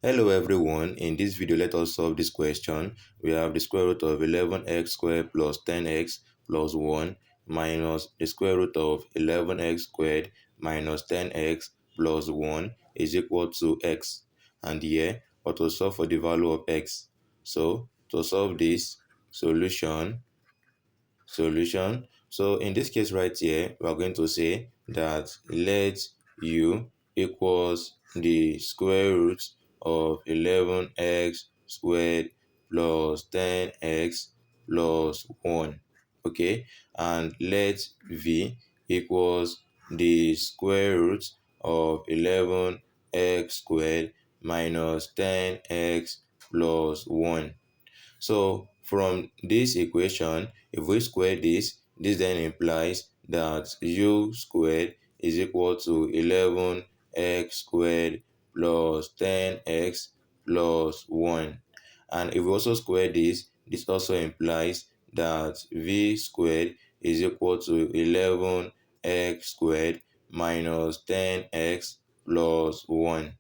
Hello everyone, in this video let us solve this question. We have the square root of 11x squared plus 10x plus 1 minus the square root of 11x squared minus 10x plus 1 is equal to x. And here, we to solve for the value of x. So, to solve this, solution. So in this case right here, we are going to say that let u equals the square root of 11x squared plus 10x plus 1. Okay, and let v equals the square root of 11x squared minus 10x plus 1. So from this equation, if we square this then implies that u squared is equal to 11x squared plus 10x plus 1. And if we also square this also implies that v squared is equal to 11x squared minus 10x plus 1.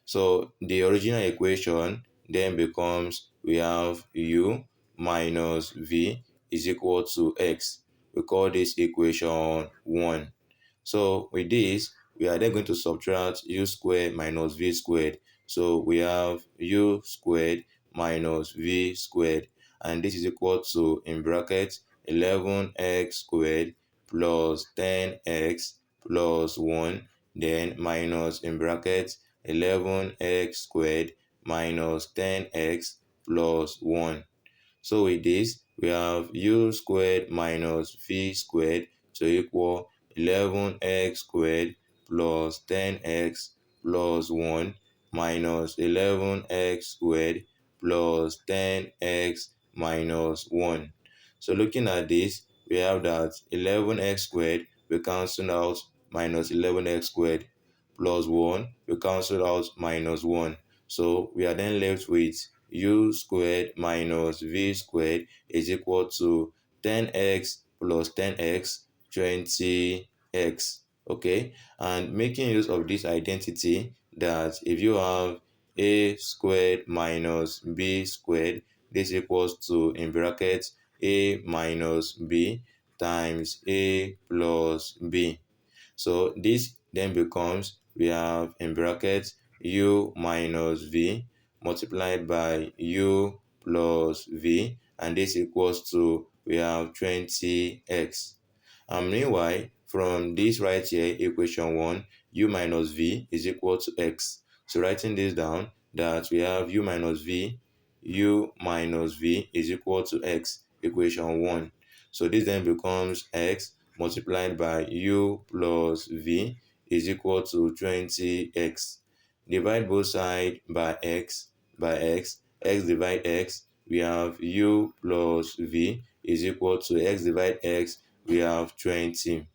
So the original equation then becomes, we have u minus v is equal to x. We call this equation 1. So with this, we are then going to subtract u squared minus v squared. So we have u squared minus v squared, and this is equal to, in brackets, 11x squared plus 10x plus 1, then minus, in brackets, 11x squared minus 10x plus 1. So with this, we have u squared minus v squared to equal 11x squared plus 10x plus 1 minus 11x squared plus 10x minus 1. So looking at this, we have that 11x squared we cancel out minus 11x squared plus 1 we cancel out minus 1. So we are then left with u squared minus v squared is equal to 10x plus 10x 20x. Okay, and making use of this identity, that if you have a squared minus b squared, this equals to, in brackets, a minus b times a plus b. So this then becomes, we have, in brackets, u minus v multiplied by u plus v, and this equals to, we have 20x. And meanwhile, from this right here, equation 1, u minus v is equal to x. So writing this down, that we have u minus v is equal to x, equation 1. So this then becomes x multiplied by u plus v is equal to 20x. Divide both sides by x, x divide x, we have u plus v is equal to x divide x, we have 20.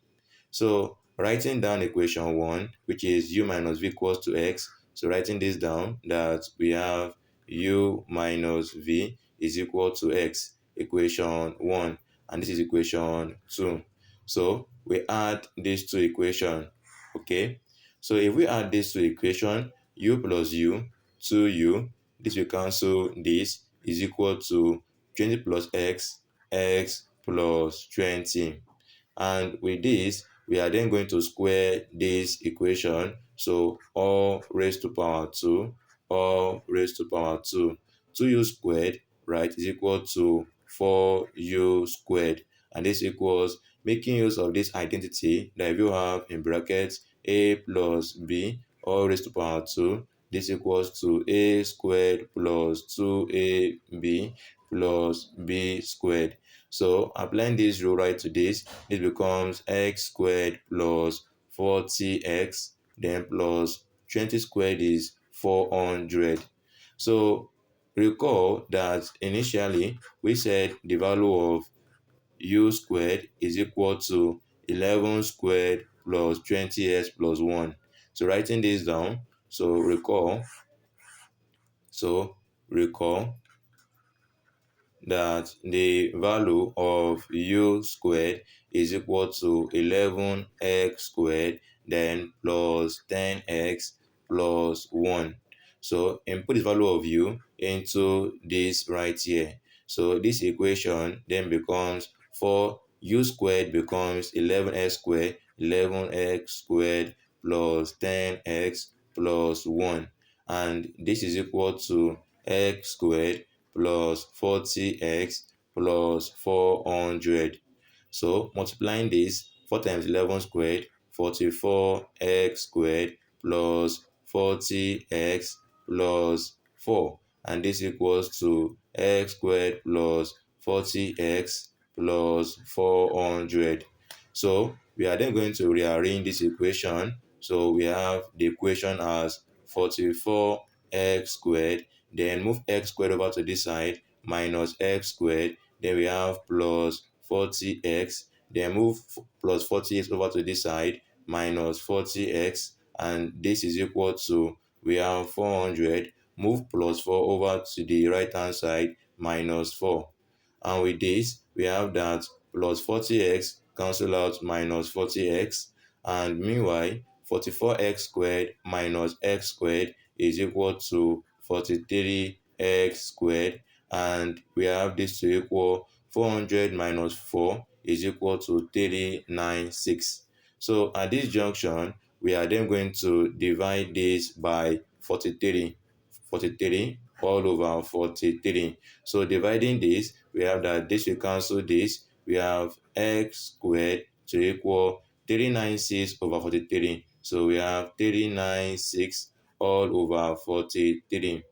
So writing down equation 1, which is u minus v equals to x, so writing this down, that we have u minus v is equal to x, equation 1, and this is equation 2. So we add these two equations. Okay, so if we add these two equations, u plus u, 2u, this will cancel this, is equal to 20 plus x, x plus 20. And with this, we are then going to square this equation. So all raised to power 2, all raised to power 2. 2u squared, right, is equal to 4u squared. And this equals, making use of this identity, that if you have, in brackets, a plus b, all raised to power 2, this equals to a squared plus 2ab plus b squared. So applying this rule right to this becomes x squared plus 40x, then plus 20 squared is 400. So recall that initially we said the value of u squared is equal to 11 squared plus 20x plus 1. So writing this down, so recall that the value of u squared is equal to 11x squared, then plus 10x plus 1. So input the value of u into this right here. So this equation then becomes 4u squared becomes 11x squared, 11x squared plus 10x plus 1. And this is equal to x squared plus 40x plus 400. So multiplying this, 4 times 11 squared, 44x squared plus 40x plus 4. And this equals to x squared plus 40x plus 400. So we are then going to rearrange this equation. So we have the equation as 44x squared, then move x squared over to this side, minus x squared, then we have plus 40x, then move plus 40x over to this side, minus 40x, and this is equal to, we have 400, move plus 4 over to the right hand side, minus 4. And with this, we have that plus 40x cancel out minus 40x, and meanwhile, 44x squared minus x squared is equal to 43x squared, and we have this to equal 400 minus 4 is equal to 396. So at this junction, we are then going to divide this by 43. 43 all over 43. So dividing this, we have that this will cancel this. We have x squared to equal 396 over 43. So we have 396 all over 43.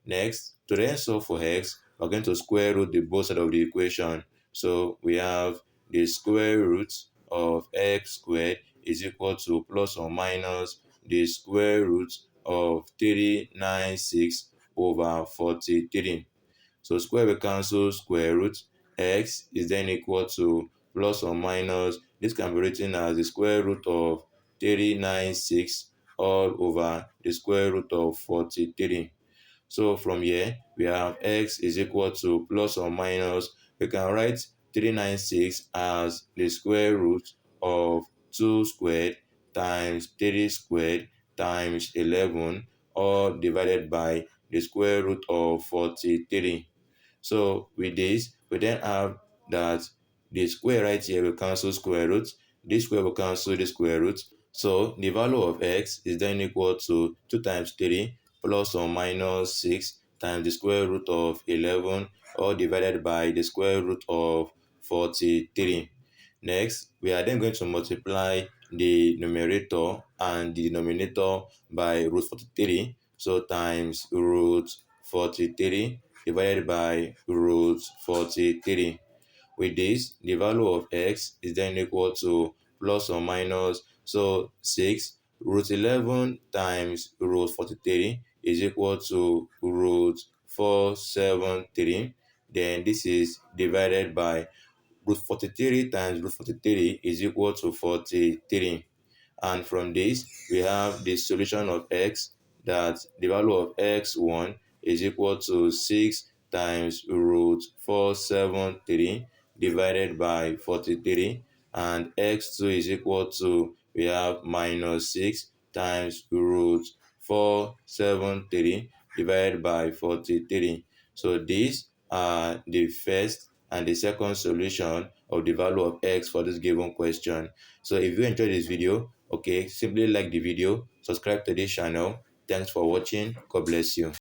Next, to then solve for x, we're going to square root the both sides of the equation. So we have the square root of x squared is equal to plus or minus the square root of 396 over 43. So square will cancel square root. X is then equal to plus or minus, this can be written as the square root of 396 all over the square root of 43. So from here, we have x is equal to plus or minus, we can write 396 as the square root of 2 squared times 3 squared times 11, all divided by the square root of 43. So with this, we then have that the square right here will cancel square root, this square will cancel the square root. So the value of x is then equal to 2 times 3 plus or minus 6 times the square root of 11, all divided by the square root of 43. Next, we are then going to multiply the numerator and the denominator by root 43. So times root 43 divided by root 43. With this, the value of x is then equal to plus or minus, so 6 root 11 times root 43 is equal to root 473. Then this is divided by root 43 times root 43 is equal to 43. And from this, we have the solution of x, that the value of x1 is equal to 6 times root 473 divided by 43, and x2 is equal to, we have minus 6 times root 473 divided by 43. So these are the first and the second solution of the value of x for this given question. So if you enjoyed this video, okay, simply like the video, subscribe to this channel. Thanks for watching. God bless you.